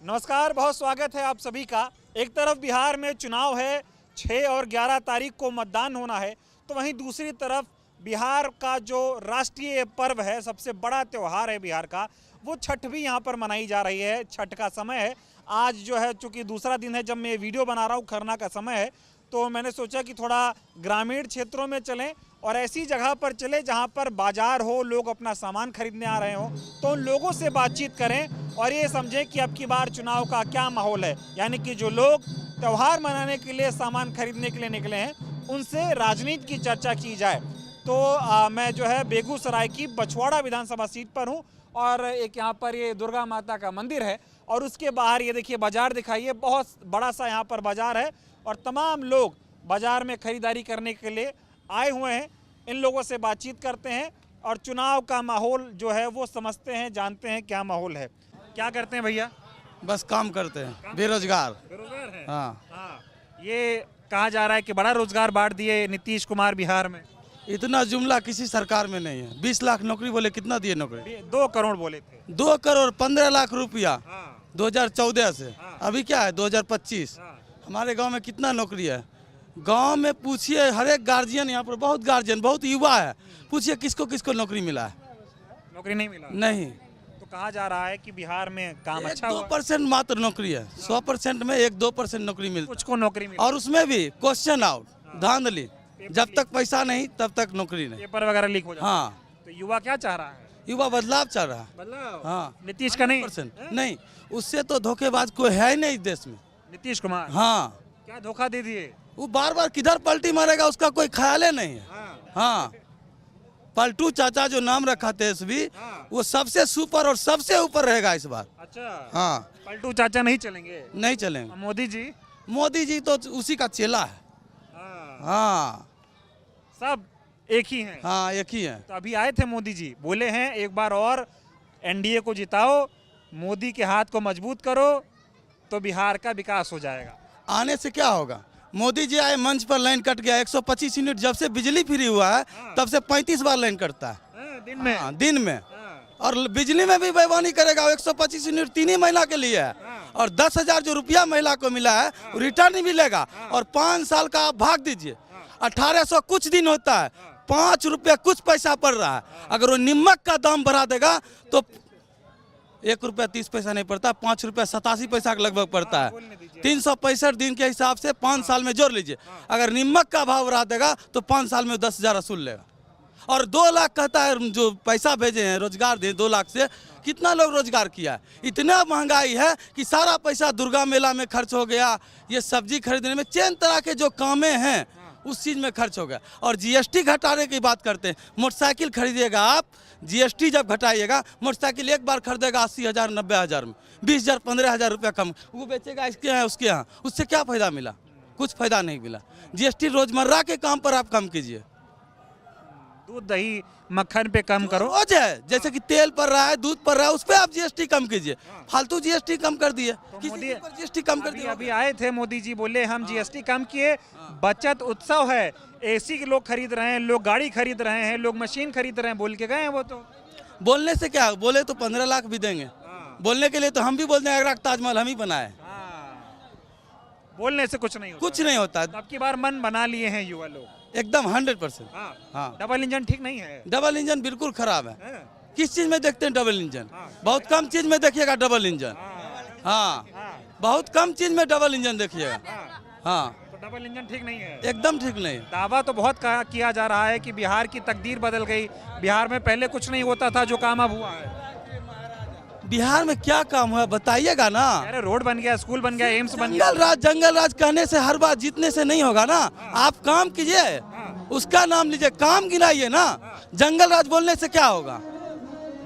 नमस्कार, बहुत स्वागत है आप सभी का। एक तरफ बिहार में चुनाव है, 6 और 11 तारीख को मतदान होना है, तो वहीं दूसरी तरफ बिहार का जो राष्ट्रीय पर्व है, सबसे बड़ा त्यौहार है बिहार का, वो छठ भी यहाँ पर मनाई जा रही है। छठ का समय है आज जो है, चूँकि दूसरा दिन है जब मैं वीडियो बना रहा हूँ, खरना का समय है, तो मैंने सोचा कि थोड़ा ग्रामीण क्षेत्रों में चलें और ऐसी जगह पर चले जहाँ पर बाजार हो, लोग अपना सामान खरीदने आ रहे हों, तो उन लोगों से बातचीत करें और ये समझें कि अब की बार चुनाव का क्या माहौल है। यानी कि जो लोग त्यौहार मनाने के लिए, सामान खरीदने के लिए निकले हैं, उनसे राजनीति की चर्चा की जाए। तो मैं जो है बेगूसराय की बछवाड़ा विधानसभा सीट पर हूँ और एक यहाँ पर ये दुर्गा माता का मंदिर है और उसके बाहर ये देखिए बाजार दिखाइए, बहुत बड़ा सा यहाँ पर बाजार है और तमाम लोग बाजार में खरीदारी करने के लिए आए हुए हैं। इन लोगों से बातचीत करते हैं और चुनाव का माहौल जो है वो समझते हैं, जानते हैं क्या माहौल है। क्या करते हैं भैया? बस काम करते हैं, बेरोजगार। बेरोजगार है। हाँ। ये कहा जा रहा है कि बड़ा रोजगार बांट दिए नीतीश कुमार बिहार में। इतना जुमला किसी सरकार में नहीं है। 20 लाख नौकरी बोले, कितना दिए नौकरी? 2 करोड़ बोले थे। 2 करोड़ 15 लाख रुपया 2014 से। हाँ। अभी क्या है 2025। हाँ। हमारे गांव में कितना नौकरी है? गांव में पूछिए, हर एक गार्जियन, यहाँ पर बहुत गार्जियन, बहुत युवा है, पूछिए किसको किसको नौकरी मिला है? नौकरी नहीं मिला। नहीं। तो कहा जा रहा है कि बिहार में काम अच्छा हुआ। 2% मात्र नौकरी है। 100% में 1-2% नौकरी मिलती कुछ को नौकरी मिला और उसमें भी क्वेश्चन आउट, धांधली। जब तक पैसा नहीं तब तक नौकरी नहीं। पेपर वगैरह लीक हो जाता है। हाँ। तो युवा क्या चाह रहा है? युवा बदलाव चाह रहा है। बदलाव। हाँ। नीतीश का नहीं? 100% नहीं। उससे तो धोखेबाज कोई है ही नहीं इस देश में। नीतीश कुमार। हाँ। क्या धोखा दे दिए? वो बार बार किधर पलटी मारेगा उसका कोई ख्याल ही नहीं है। हाँ। पलटू चाचा जो नाम रखा तेजस्वी, वो सबसे सुपर और सबसे ऊपर रहेगा इस बार। अच्छा। हाँ। पलटू चाचा नहीं चलेंगे? नहीं चलेंगे। मोदी जी? मोदी जी तो उसी का चेला है। हाँ। सब एक ही हैं। हाँ, एक ही है। तो अभी आए थे मोदी जी, बोले हैं एक बार और एनडीए को जिताओ, मोदी के हाथ को मजबूत करो तो बिहार का विकास हो जाएगा। आने से क्या होगा? मोदी जी आए, मंच पर लाइन कट गया। 125 यूनिट जब से बिजली फ्री हुआ है तब से 35 बार लाइन कटता है दिन में। हाँ, दिन में। और बिजली में भी बेईमानी करेगा। 125 यूनिट 3 ही महीना के लिए है और 10,000 जो रुपया महिला को मिला है वो रिटर्न नहीं मिलेगा। और 5 साल का आप भाग दीजिए, 1800 कुछ दिन होता है, 5 रुपया कुछ पैसा पड़ रहा है। अगर वो नमक का दाम बढ़ा देगा तो 1 रुपया 30 पैसा नहीं पड़ता, 5 रुपया 87 पैसा के लगभग पड़ता है। 365 दिन के हिसाब से 5 साल में जोड़ लीजिए। अगर नमक का भाव बढ़ा देगा तो 5 साल में 10,000 वसूल लेगा। और 2 लाख कहता है जो पैसा भेजे हैं, रोजगार दे, 2 लाख से कितना लोग रोजगार किया है? इतना महंगाई है कि सारा पैसा दुर्गा मेला में खर्च हो गया, ये सब्जी खरीदने में, चैन तरह के जो कामें हैं उस चीज़ में खर्च हो गया। और जीएसटी घटाने की बात करते हैं। मोटरसाइकिल खरीदिएगा आप, जीएसटी जब घटाइएगा, मोटरसाइकिल एक बार खरीदेगा 80,000 90,000 में, 20,000 15,000 रुपया कम वो बेचेगा इसके यहाँ उसके यहाँ। उससे क्या फ़ायदा मिला? कुछ फ़ायदा नहीं मिला। जीएसटी रोजमर्रा के काम पर आप कम कीजिए। दूध दही मक्खन पे कम करो। रोज है, जैसे कि तेल पर रहा है, दूध पर रहा है, उस पर आप जीएसटी कम कीजिए। फालतू जीएसटी कम कर दिए, किसी पर जीएसटी कम कर दिए। अभी आए थे मोदी जी, बोले हम जीएसटी कम किए, बचत उत्सव है, एसी के लोग खरीद रहे हैं, लोग गाड़ी खरीद रहे हैं, लोग मशीन खरीद रहे हैं, बोल के गए हैं। वो तो बोलने से क्या, बोले तो 15 लाख भी देंगे। बोलने के लिए तो हम भी बोलते हैं आगरा ताजमहल हम ही बनाए। बोलने से कुछ नहीं होता। कुछ नहीं होता। अब की बार मन बना लिए हैं युवा लोग एकदम 100%। हाँ। डबल इंजन ठीक नहीं है। डबल इंजन बिल्कुल खराब है। किस चीज में देखते हैं डबल इंजन? बहुत कम चीज में देखिएगा डबल इंजन। हाँ, बहुत कम चीज में डबल इंजन देखिएगा। हाँ, तो डबल इंजन ठीक नहीं है। एकदम ठीक नहीं। दावा तो बहुत किया जा रहा है कि बिहार की तकदीर बदल गई, बिहार में पहले कुछ नहीं होता था जो काम अब हुआ है। बिहार में क्या काम हुआ बताइएगा ना। अरे रोड बन गया, स्कूल बन गया, एम्स बन गया। जंगल राज कहने से हर बात जीतने से नहीं होगा ना। आप काम कीजिए, उसका नाम लीजिए, काम गिनाइए ना। जंगल राज बोलने से क्या होगा?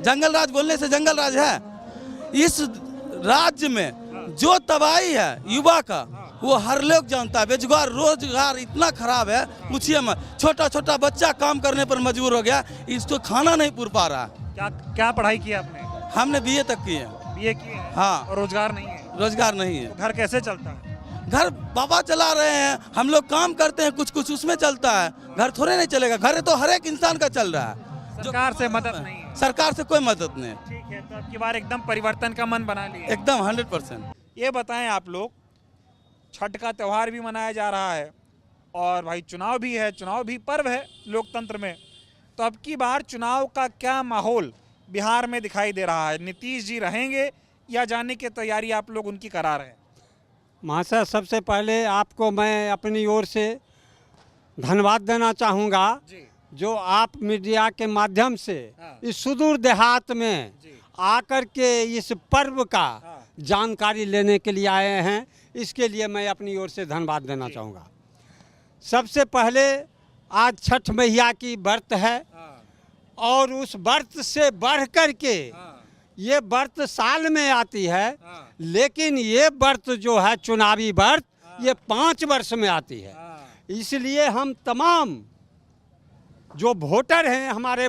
जंगल राज बोलने से जंगल राज है? इस राज्य में जो तबाही है युवा का वो हर लोग जानता है। बेरोजगार, रोजगार इतना खराब है पूछिए मत। छोटा छोटा बच्चा काम करने पर मजबूर हो गया, इसको खाना नहीं पूर पा रहा है। क्या पढ़ाई की आपने? हमने बीए तक की है। बीए की है? हाँ। और रोजगार नहीं है? रोजगार नहीं है। तो घर कैसे चलता है? घर पापा चला रहे हैं, हम लोग काम करते हैं, कुछ कुछ उसमें चलता है। घर थोड़े नहीं चलेगा। घर तो हर एक इंसान का चल रहा है। सरकार से मदद नहीं है। सरकार से कोई मदद नहीं। ठीक है। अब की बार एकदम परिवर्तन का मन बना लिया। एकदम 100%। ये बताएं आप लोग, छठ का त्यौहार भी मनाया जा रहा है और भाई चुनाव भी है, चुनाव भी पर्व है लोकतंत्र में। तो अब की बार चुनाव का क्या माहौल बिहार में दिखाई दे रहा है? नीतीश जी रहेंगे या जाने की तैयारी आप लोग उनकी करा रहे हैं? महाशय, सबसे पहले आपको मैं अपनी ओर से धन्यवाद देना चाहूँगा जी जो आप मीडिया के माध्यम से हाँ। इस सुदूर देहात में जी आकर के इस पर्व का हाँ। जानकारी लेने के लिए आए हैं। इसके लिए मैं अपनी ओर से धन्यवाद देना चाहूँगा। सबसे पहले आज छठ मैया की व्रत है हाँ, और उस व्रत से बढ़ कर के हाँ, ये व्रत साल में आती है, हाँ, लेकिन ये व्रत जो है चुनावी व्रत, ये 5 वर्ष में आती है। हाँ, इसलिए हम तमाम जो वोटर हैं, हमारे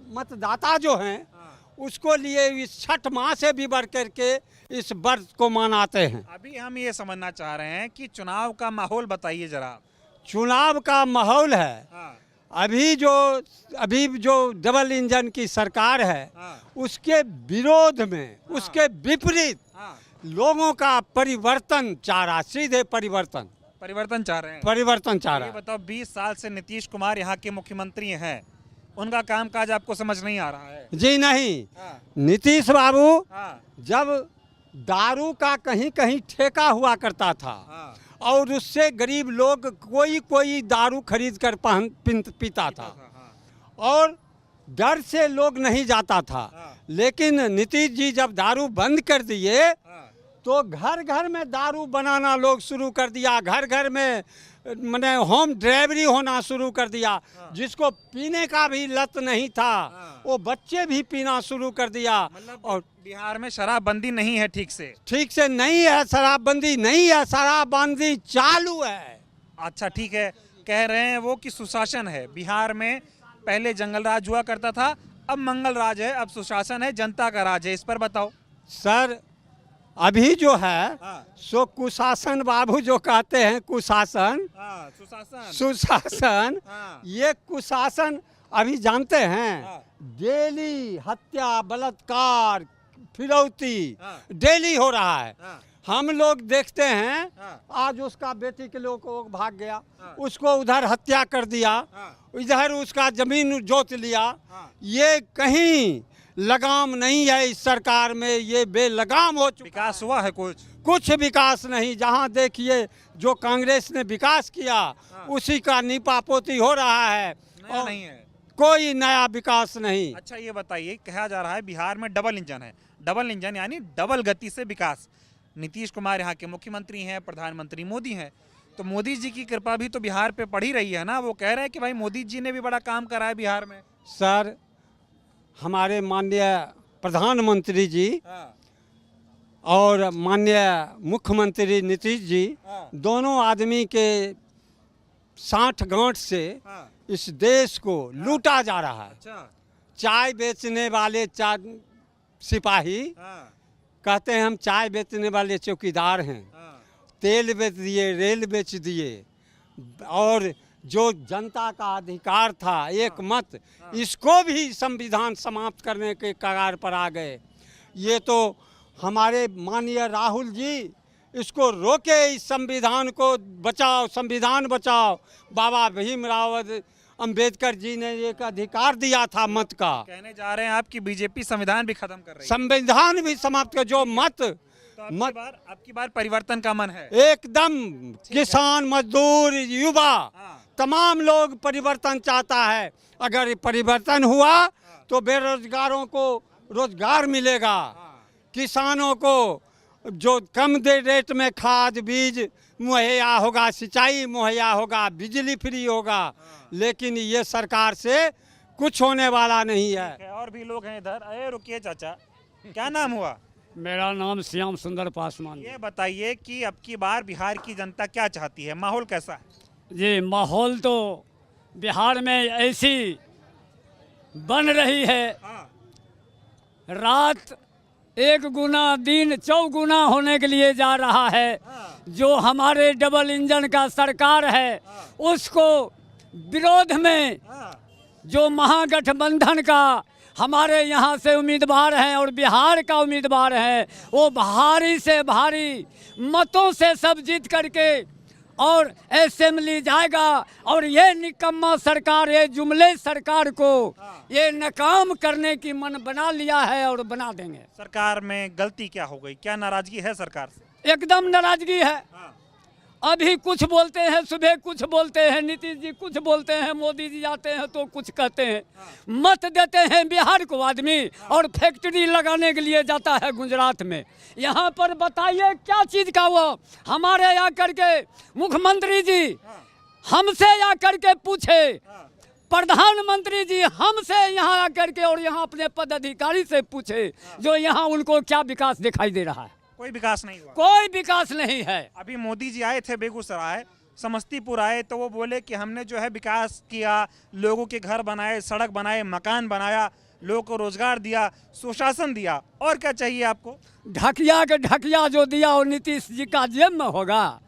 मतदाता जो हैं, हाँ। उसको लिए इस छठ माह से भी बढ़ करके इस व्रत को मनाते हैं। अभी हम ये समझना चाह रहे हैं कि चुनाव का माहौल बताइए जरा। चुनाव का माहौल है, हाँ, अभी जो डबल इंजन की सरकार है, हाँ, उसके विरोध में, उसके विपरीत हाँ। लोगों का परिवर्तन चाह रहा, सीधे परिवर्तन चाह रहे हैं। चाह रहा ये है। बताओ, 20 साल से नीतीश कुमार यहाँ के मुख्यमंत्री हैं, उनका कामकाज आपको समझ नहीं आ रहा है? जी नहीं, हाँ, नीतीश बाबू हाँ, जब दारू का कहीं कहीं ठेका हुआ करता था हाँ, और उससे गरीब लोग कोई दारू खरीद कर पीता था हाँ, और डर से लोग नहीं जाता था। हाँ। लेकिन नीतीश जी जब दारू बंद कर दिए हाँ, तो घर घर में दारू बनाना लोग शुरू कर दिया, घर घर में मैंने होम डिलीवरी होना शुरू कर दिया। जिसको पीने का भी लत नहीं था, हाँ। वो बच्चे भी पीना शुरू कर दिया। मतलब और बिहार में शराबबंदी नहीं है ठीक से? ठीक से नहीं है, शराबबंदी नहीं है, शराबबंदी चालू है। अच्छा ठीक है, कह रहे हैं वो कि सुशासन है बिहार में। पहले जंगल राज हुआ करता था, अब मंगल राज है, अब सुशासन है, जनता का राज है। इस पर बताओ। सर, अभी जो है हाँ, सो कुशासन बाबू जो कहते हैं, कुशासन हाँ, सुशासन, सुशासन, हाँ, ये कुशासन अभी जानते हैं, हाँ, डेली हत्या, बलात्कार, फिरौती हाँ, डेली हो रहा है। हाँ, हम लोग देखते हैं, हाँ, आज उसका बेटी के लोग को भाग गया, हाँ। उसको उधर हत्या कर दिया, हाँ, इधर उसका जमीन जोत लिया। हाँ। ये कहीं लगाम नहीं है इस सरकार में, ये बेलगाम हो चुका। विकास हुआ है कुछ विकास नहीं। जहाँ देखिए जो कांग्रेस ने विकास किया, उसी का नीपापोती हो रहा है नया नहीं है? कोई नया विकास नहीं। अच्छा ये बताइए, कहा जा रहा है बिहार में डबल इंजन है। डबल इंजन यानी डबल गति से विकास। नीतीश कुमार यहाँ के मुख्यमंत्री हैं, प्रधानमंत्री मोदी हैं, तो मोदी जी की कृपा भी तो बिहार पे पड़ी रही है ना। वो कह रहे हैं कि भाई मोदी जी ने भी बड़ा काम करा है बिहार में। सर, हमारे माननीय प्रधानमंत्री जी हाँ, और माननीय मुख्यमंत्री नीतीश जी, हाँ, दोनों आदमी के 60 गांठ से हाँ, इस देश को लूटा जा रहा है। अच्छा, चाय बेचने वाले सिपाही हाँ, कहते हैं हम चाय बेचने वाले चौकीदार हैं, हाँ, तेल बेच दिए, रेल बेच दिए, और जो जनता का अधिकार था एक मत, इसको भी संविधान समाप्त करने के कगार पर आ गए। ये तो हमारे माननीय राहुल जी इसको रोके, इस संविधान को बचाओ, संविधान बचाओ। बाबा भीमराव अंबेडकर जी ने एक अधिकार दिया था मत का। कहने जा रहे हैं आप कि बीजेपी संविधान भी खत्म कर रही है। संविधान भी समाप्त कर, जो मत तो आपकी बार परिवर्तन का मन है? एकदम। किसान, मजदूर, युवा, हाँ, तमाम लोग परिवर्तन चाहता है। अगर परिवर्तन हुआ तो बेरोजगारों को रोजगार मिलेगा, हाँ, किसानों को जो कम रेट में खाद बीज मुहैया होगा, सिंचाई मुहैया होगा, बिजली फ्री होगा। लेकिन ये सरकार से कुछ होने वाला नहीं है। और भी लोग हैं इधर। अरे रुकिए चाचा, क्या नाम हुआ? मेरा नाम श्याम सुंदर पासवान। ये बताइए कि अब की बार बिहार की जनता क्या चाहती है, माहौल कैसा है? जी, माहौल तो बिहार में ऐसी बन रही है, हाँ, रात 1 गुना दिन 4 गुना होने के लिए जा रहा है। हाँ, जो हमारे डबल इंजन का सरकार है, उसको विरोध में हाँ, जो महागठबंधन का हमारे यहाँ से उम्मीदवार हैं और बिहार का उम्मीदवार है, वो भारी से भारी मतों से सब जीत करके और असेंबली जाएगा। और ये निकम्मा सरकार, ये जुमले सरकार को ये नाकाम करने की मन बना लिया है और बना देंगे। सरकार में गलती क्या हो गई, क्या नाराजगी है सरकार से? एकदम नाराजगी है। अभी कुछ बोलते हैं, सुबह कुछ बोलते हैं, नीतीश जी कुछ बोलते हैं, मोदी जी आते हैं तो कुछ कहते हैं। मत देते हैं बिहार को आदमी और फैक्ट्री लगाने के लिए जाता है गुजरात में। यहाँ पर बताइए क्या चीज़ का वो हमारे यहाँ करके मुख्यमंत्री जी हमसे आकर के पूछे, प्रधानमंत्री जी हमसे यहाँ आकर के और यहाँ अपने पदाधिकारी से पूछे, जो यहाँ उनको क्या विकास दिखाई दे रहा है? कोई विकास नहीं हुआ, कोई विकास नहीं है। अभी मोदी जी आए थे बेगूसराय, समस्तीपुर आए तो वो बोले कि हमने जो है विकास किया, लोगों के घर बनाए, सड़क बनाए, मकान बनाया, लोगों को रोजगार दिया, सुशासन दिया। और क्या चाहिए आपको? ढकिया के ढकिया जो दिया वो नीतीश जी का जेब में होगा।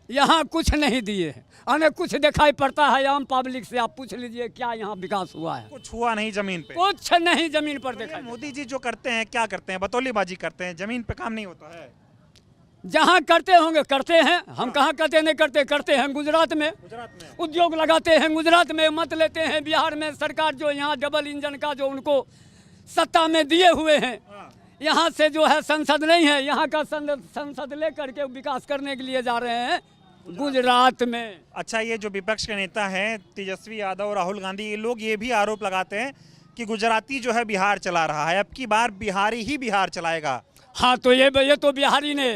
यहाँ कुछ नहीं दिए, हमें कुछ दिखाई पड़ता है। आम पब्लिक से आप पूछ लीजिए क्या यहाँ विकास हुआ है? कुछ हुआ नहीं जमीन पे, कुछ नहीं जमीन पर तो ये दिखाई। मोदी जी जो करते हैं क्या करते हैं? बतौलीबाजी करते हैं, जमीन पे काम नहीं होता है। जहाँ करते होंगे करते हैं, हम कहाँ कहते नहीं करते, करते हैं गुजरात में। उद्योग लगाते हैं गुजरात में, मत लेते हैं बिहार में। सरकार जो यहाँ डबल इंजन का जो उनको सत्ता में दिए हुए हैं, यहाँ से जो है संसद नहीं है, यहाँ का संसद लेकर के विकास करने के लिए जा रहे हैं गुजरात में। अच्छा, ये जो विपक्ष के नेता हैं तेजस्वी यादव, राहुल गांधी, ये लोग ये भी आरोप लगाते हैं कि गुजराती जो है बिहार चला रहा है, अब की बार बिहारी ही बिहार चलाएगा। हाँ, तो ये तो बिहारी ने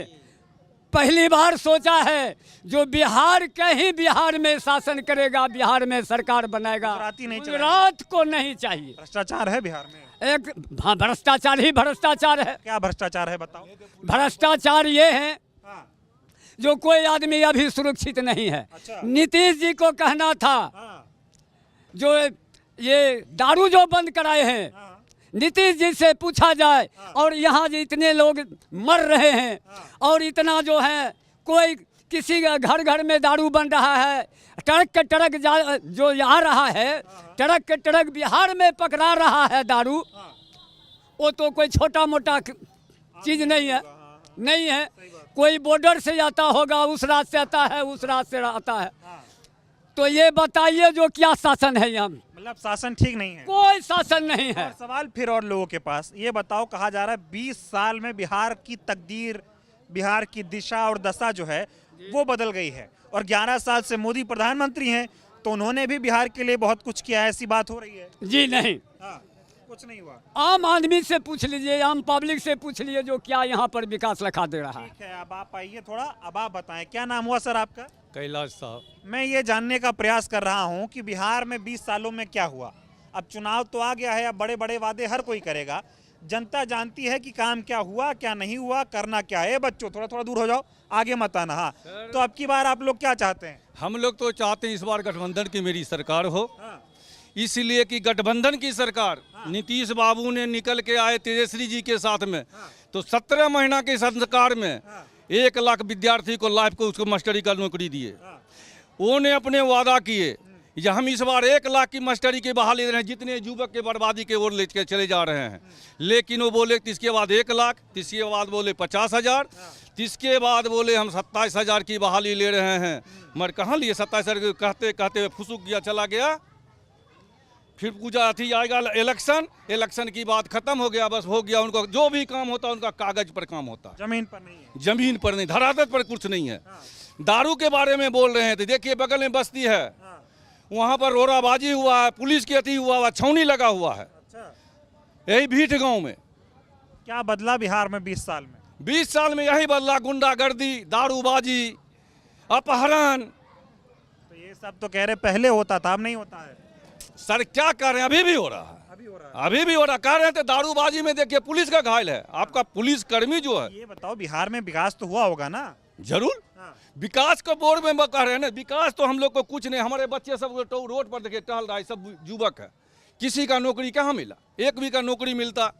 पहली बार सोचा है, जो बिहार के ही बिहार में शासन करेगा, बिहार में सरकार बनाएगा। गुजराती नहीं गुजरात को नहीं चाहिए। भ्रष्टाचार है बिहार में? एक हाँ, भ्रष्टाचार ही भ्रष्टाचार है। क्या भ्रष्टाचार है बताओ? भ्रष्टाचार ये है हाँ, जो कोई आदमी अभी सुरक्षित नहीं है। अच्छा। नीतीश जी को कहना था हाँ, जो ये दारू जो बंद कराए हैं, हाँ, नीतीश जी से पूछा जाए। और यहाँ जो इतने लोग मर रहे हैं और इतना जो है कोई किसी का घर घर में दारू बन रहा है, ट्रक के ट्रक जो आ रहा है, ट्रक के ट्रक बिहार में पकड़ा रहा है दारू, वो तो कोई छोटा मोटा चीज़ नहीं है, नहीं है। कोई बॉर्डर से आता होगा, उस राज्य से आता है, उस राज्य से आता है। तो ये बताइए जो क्या शासन है यहाँ? मतलब शासन ठीक नहीं है, कोई शासन नहीं है। और सवाल फिर और लोगों के पास, ये बताओ, कहा जा रहा है 20 साल में बिहार की तकदीर, बिहार की दिशा और दशा जो है वो बदल गई है। और 11 साल से मोदी प्रधानमंत्री हैं तो उन्होंने भी बिहार के लिए बहुत कुछ किया है, ऐसी बात हो रही है? जी नहीं, हाँ, कुछ नहीं हुआ। आम आदमी से पूछ लीजिए, आम पब्लिक से पूछ लीजिए जो क्या यहाँ पर विकास लखा दे रहा है। ठीक है, अब आप आइए थोड़ा, अब आप बताएं क्या नाम हुआ सर आपका? कैलाश साहब। मैं ये जानने का प्रयास कर रहा हूँ कि बिहार में 20 सालों में क्या हुआ। अब चुनाव तो आ गया है, अब बड़े बड़े वादे हर कोई करेगा, जनता जानती है कि काम क्या हुआ, क्या नहीं हुआ, करना क्या है। बच्चों थोड़ा थोड़ा दूर हो जाओ, आगे मत आना। हाँ, तो अब की बार आप लोग क्या चाहते हैं? हम लोग तो चाहते हैं इस बार गठबंधन की मेरी सरकार हो, हाँ, इसलिए कि गठबंधन की सरकार, नीतीश बाबू ने निकल के आए तेजस्वी जी के साथ में, तो 17 महीना के सरकार में 1 लाख विद्यार्थी को लाइफ को उसको मास्टरी का नौकरी दिए। उन्होंने अपने वादा किए, या हम इस बार 1 लाख की मास्टरी के बहाली दे रहे हैं, जितने युवक के बर्बादी के ओर ले चले जा रहे हैं। लेकिन वो बोले इसके बाद 1 लाख, इसके बाद बोले 50,000, इसके बाद बोले हम 27,000 की बहाली ले रहे हैं। मगर कहाँ लिए 27,000? कहते कहते फुसुक गया, चला गया। फिर पूजा थी आएगा इलेक्शन की बात खत्म हो गया, बस हो गया। उनका जो भी काम होता है उनका कागज पर काम होता है, जमीन पर नहीं है। जमीन पर नहीं, धरातल पर कुछ नहीं है। दारू के बारे में बोल रहे थे, देखिए बगल में बस्ती है, वहाँ पर रोराबाजी हुआ है, पुलिस की अति हुआ, छावनी लगा हुआ है। अच्छा, यही भीट गांव में क्या बदला बिहार में 20 साल में? 20 साल में यही बदला, गुंडागर्दी, दारूबाजी, अपहरण। तो ये सब तो कह रहे पहले होता था, अब नहीं होता है। सर क्या कर रहे हैं? अभी भी हो रहा है, अभी हो रहा है। अभी भी हो रहा। कह रहे थे दारूबाजी में देखिए पुलिस का घायल है, आपका पुलिस कर्मी जो है। ये बताओ, बिहार में विकास तो हुआ होगा ना? जरूर, विकास को बोर्ड में कह रहे हैं ना, विकास तो हम लोग को कुछ नहीं। हमारे बच्चे सब रोड पर देखिए टहल रहा है, सब युवक है, किसी का नौकरी कहाँ मिला? एक भी का नौकरी मिलता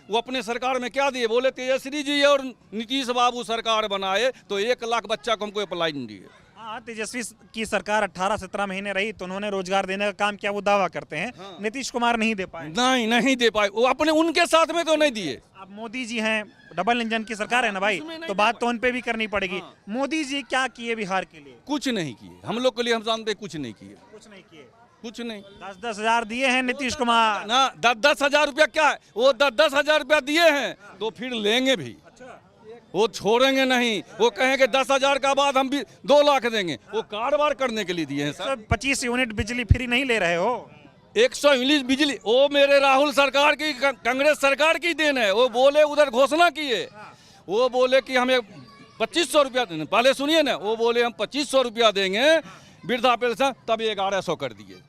वो अपने सरकार में क्या दिए? बोले तेजस्वी जी और नीतीश बाबू सरकार बनाए तो 1 लाख बच्चा को हमको अप्लाई नहीं दिए। हाँ, तेजस्वी की सरकार 18-17 महीने रही तो उन्होंने रोजगार देने का काम किया, वो दावा करते हैं। नीतीश कुमार नहीं दे पाए। नहीं दे पाए, वो अपने उनके साथ में तो नहीं दिए। अब मोदी जी हैं, डबल इंजन की सरकार है ना भाई, तो बात तो उन पे भी करनी पड़ेगी। मोदी जी क्या किए बिहार के लिए? कुछ नहीं किए, हम लोग के लिए हम जानते कुछ नहीं किए, कुछ नहीं किए। कुछ नहीं। 10-10 हजार दिए हैं नीतीश कुमार ना 10-10 हजार रुपया क्या है, वो 10-10 हजार रुपया दिए हैं तो फिर लेंगे भी, वो छोड़ेंगे नहीं। वो कहेंगे 10 हजार का बाद हम भी 2 लाख देंगे, वो कारोबार करने के लिए दिए हैं सर। 25 यूनिट बिजली फ्री नहीं ले रहे हो? 100 यूनिट बिजली वो मेरे राहुल सरकार की, कांग्रेस सरकार की देन है। वो बोले, उधर घोषणा किए, वो बोले कि हमें 2500 रुपया देंगे। पहले सुनिए ना, वो बोले हम 2500 रुपया देंगे वृद्धा पेंशन, तब 1100 कर दिए।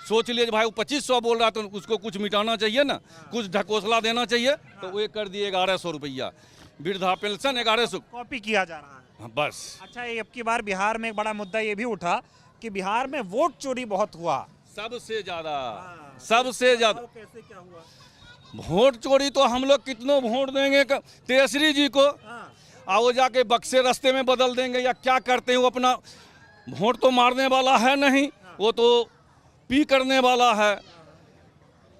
सोच लीजिए भाई, वो 2500 बोल रहा तो उसको कुछ मिटाना चाहिए ना, कुछ ढकोसला देना चाहिए, तो वो कर दिए 1100 रुपया वृद्धा पेंशन 1100। कॉपी किया जा रहा है। हाँ, बस। अच्छा, ये अब की बार बिहार में एक बड़ा मुद्दा ये भी उठा कि बिहार में वोट चोरी बहुत हुआ। सबसे ज्यादा, सबसे ज्यादा कैसे क्या हुआ? वोट चोरी तो हम लोग कितनों वोट देंगे तेजस्वी जी को, और वो जाके बक्से रास्ते में बदल देंगे या क्या करते हैं। वो अपना वोट तो मारने वाला है नहीं, वो तो पी करने वाला है,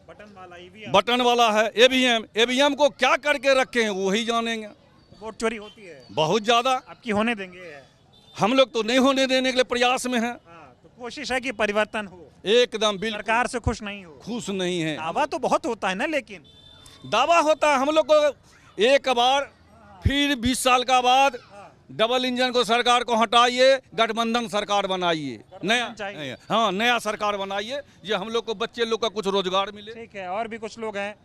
बटन वाला है। ईवीएम को क्या करके रखे हैं वही जानेंगे। वोट चोरी होती है बहुत ज्यादा। आपकी होने देंगे? हम लोग तो नहीं होने देने के लिए प्रयास में हैं। तो कोशिश है कि परिवर्तन हो। एकदम बिल्कुल। सरकार से खुश नहीं हो? खुश नहीं है। दावा तो बहुत होता है ना, लेकिन दावा होता है। हम लोग को एक बार फिर 20 साल का बाद डबल इंजन को सरकार को हटाइए, गठबंधन सरकार बनाइए, नया, हाँ नया सरकार बनाइए, ये हम लोग को बच्चे लोग का कुछ रोजगार मिले। ठीक है, और भी कुछ लोग हैं।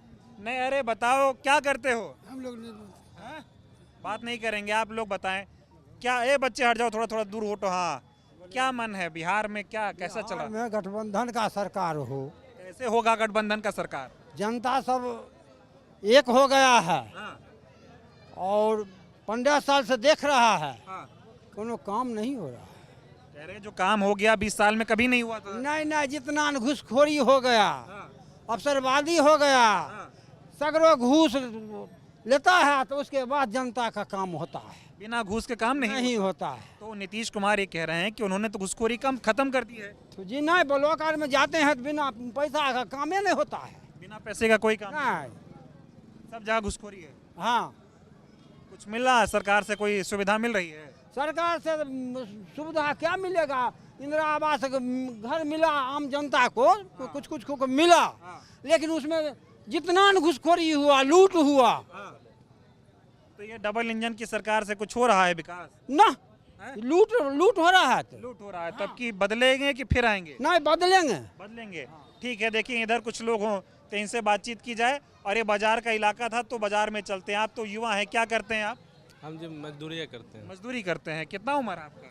नहीं, अरे बताओ क्या करते हो? हम लोग नहीं बात नहीं करेंगे, आप लोग बताएं क्या। ये बच्चे हट जाओ, थोड़ा थोड़ा दूर हटो। हाँ, क्या मन है बिहार में, क्या कैसा चला? में गठबंधन का सरकार हो, कैसे होगा गठबंधन का सरकार? जनता सब एक हो गया है और 15 साल से देख रहा है, कोनो काम नहीं हो रहा है। कह रहे जो काम हो गया 20 साल में कभी नहीं हुआ था। नहीं, जितना घूसखोरी हो गया, अफसरवादी हो गया, सगरो घूस लेता है तो उसके बाद जनता का काम होता है, बिना घूस के काम नहीं होता है। तो नीतीश कुमार ये कह रहे हैं कि उन्होंने तो घूसखोरी कम खत्म कर दी है। तो जी नहीं, ब्लॉक में जाते हैं तो बिना पैसा का काम ही नहीं होता है। बिना पैसे का कोई काम नहीं, सब जगह घूसखोरी है। हाँ, कुछ मिल रहा है सरकार से, कोई सुविधा मिल रही है? सरकार से सुविधा क्या मिलेगा? इंदिरा आवास घर मिला आम जनता को, कुछ को मिला, लेकिन उसमें जितना घुसखोरी हुआ, लूट हुआ। तो ये डबल इंजन की सरकार से कुछ हो रहा है विकास? ना, लूट हो रहा है। लूट हो रहा है। तब की बदलेंगे कि फिर आएंगे? नहीं, बदलेंगे। ठीक है, देखिए इधर कुछ लोग हों तो इनसे बातचीत की जाए। और ये बाजार का इलाका था तो बाजार में चलते हैं। आप तो युवा हैं, क्या करते हैं आप? हम जो मजदूरी करते हैं। मजदूरी करते हैं। कितना उम्र है आपका?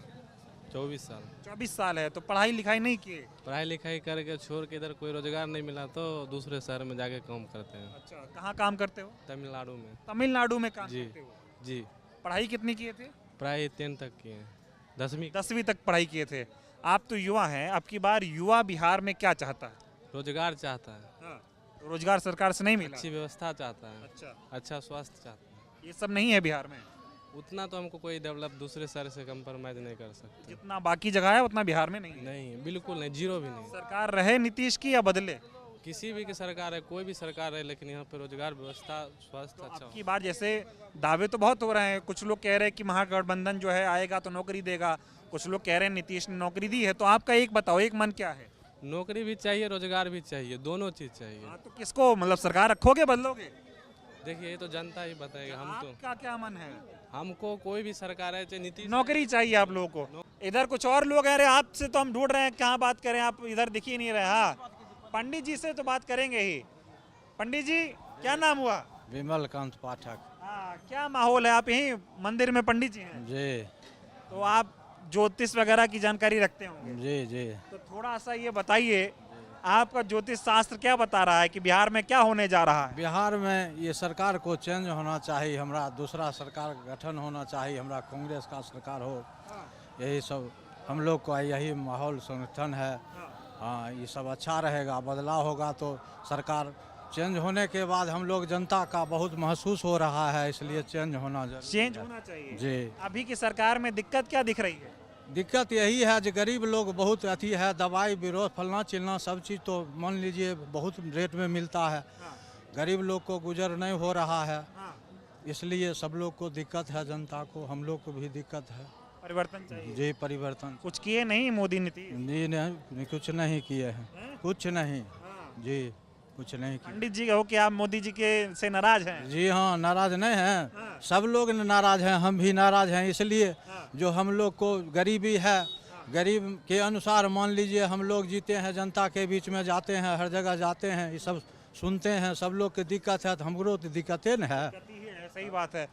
24 साल। 24 साल है। तो पढ़ाई लिखाई नहीं किए? पढ़ाई लिखाई करके छोड़ के इधर कोई रोजगार नहीं मिला तो दूसरे शहर में जाके काम करते हैं। अच्छा, कहाँ काम करते हो? तमिलनाडु में। तमिलनाडु में काम जी करते हो? जी। पढ़ाई कितनी किए थे? पढ़ाई 10 तक किए हैं, 10वीं तक पढ़ाई किए थे। आप तो युवा हैं, अब की बार युवा बिहार में क्या चाहता है? रोजगार चाहता है। तो रोजगार सरकार से नहीं मिला? अच्छी व्यवस्था चाहता है। अच्छा, अच्छा स्वास्थ्य चाहता है। ये सब नहीं है बिहार में? उतना तो हमको कोई डेवलप दूसरे शहर से कंप्रोमाइज नहीं कर सकते। जितना बाकी जगह है उतना बिहार में नहीं है? नहीं, बिल्कुल नहीं, जीरो भी नहीं। सरकार रहे नीतीश की या बदले? किसी भी की सरकार है, कोई भी सरकार है, लेकिन यहाँ पे रोजगार व्यवस्था स्वास्थ्य अच्छा हो। की बार जैसे दावे तो बहुत हो रहे हैं। कुछ लोग कह रहे हैं कि महागठबंधन जो है आएगा तो नौकरी देगा, कुछ लोग कह रहे हैं नीतीश ने नौकरी दी है। तो आपका एक बताओ, एक मन क्या है? नौकरी भी चाहिए, रोजगार भी चाहिए, दोनों चीज चाहिए। तो किसको, मतलब सरकार रखोगे बदलोगे? देखिए, ये तो जनता ही बताएगा। हम तो, आपका क्या मन है? हमको कोई भी सरकार है, चाहे नीतीश, नौकरी चाहिए आप लोगों को। इधर कुछ और लोग हैं। अरे आपसे तो हम ढूंढ रहे हैं, कहाँ बात करें, आप इधर दिख ही नहीं रहे। हाँ, पंडित जी से तो बात करेंगे ही। पंडित जी, क्या नाम हुआ? विमल कांत पाठक। हाँ, क्या माहौल है? आप यहीं मंदिर में पंडित जी हैं? जी तो आप ज्योतिष वगैरह की जानकारी रखते होंगे? जी जी। तो थोड़ा सा ये बताइए, आपका ज्योतिष शास्त्र क्या बता रहा है कि बिहार में क्या होने जा रहा है? बिहार में ये सरकार को चेंज होना चाहिए, हमरा दूसरा सरकार का गठन होना चाहिए, हमरा कांग्रेस का सरकार हो, यही सब हम लोग का यही माहौल संगठन है। हाँ, ये सब अच्छा रहेगा, बदलाव होगा तो सरकार चेंज होने के बाद हम लोग जनता का बहुत महसूस हो रहा है, इसलिए चेंज होना जरूरी चेंज है। होना चाहिए जी। अभी की सरकार में दिक्कत क्या दिख रही है? दिक्कत यही है जो गरीब लोग बहुत अथी है, दवाई बीरो फलना चिलना सब चीज़ तो मान लीजिए बहुत रेट में मिलता है, गरीब लोग को गुजर नहीं हो रहा है, इसलिए सब लोग को दिक्कत है, जनता को, हम लोग को भी दिक्कत है। परिवर्तन चाहिए। जी परिवर्तन कुछ किए नहीं मोदी नीतीश? जी नहीं, कुछ नहीं किए हैं, कुछ नहीं जी, कुछ नहीं किए। पंडित जी कहो कि आप मोदी जी के से नाराज हैं? जी हाँ, नाराज नहीं हैं, सब लोग नाराज हैं, हम भी नाराज हैं, इसलिए जो हम लोग को गरीबी है, गरीब के अनुसार मान लीजिए हम लोग जीते हैं, जनता के बीच में जाते हैं, हर जगह जाते हैं, ये सब सुनते हैं, सब लोग की दिक्कत है तो हमको तो दिक्कतें न है। सही बात है।